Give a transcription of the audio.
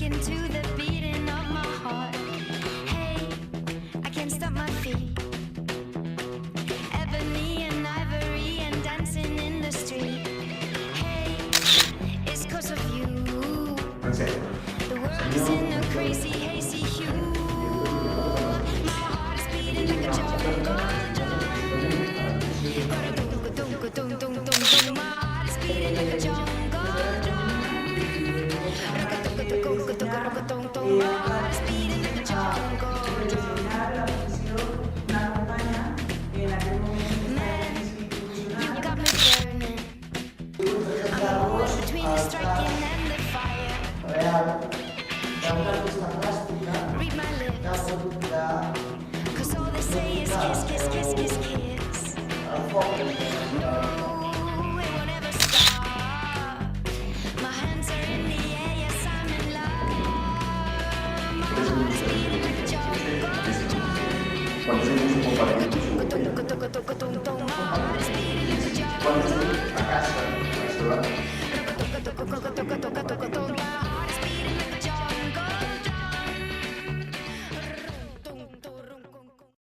rocking to the beating of my heart. Hey, I can't stop my feet. Ebony and ivory and dancing in the street. Hey, it's 'cause of you. The world is in a crazy, hazy hue. My heart is beating like a jungle drum. Ba-da-dum-ka-dum-ka-dum-dum-dum-dum. My heart is beating like a jungle drum. Rock-a-dum-ka-dum-ka-dum-ka-dum-dum. My heart is beating like a jungle drum. Man, you got me burning. I'm the one between the striking and the fire. Read my lips, 'cause all they say is kiss, kiss, kiss, kiss, kiss. No, it won't ever stop. My hands are in the air, yes, I'm in love. My heart is beating like a jungle drum. ¿Cuántos años su compartir? My heart is beating like a jungle drum. ¿Cuántos años? Acá,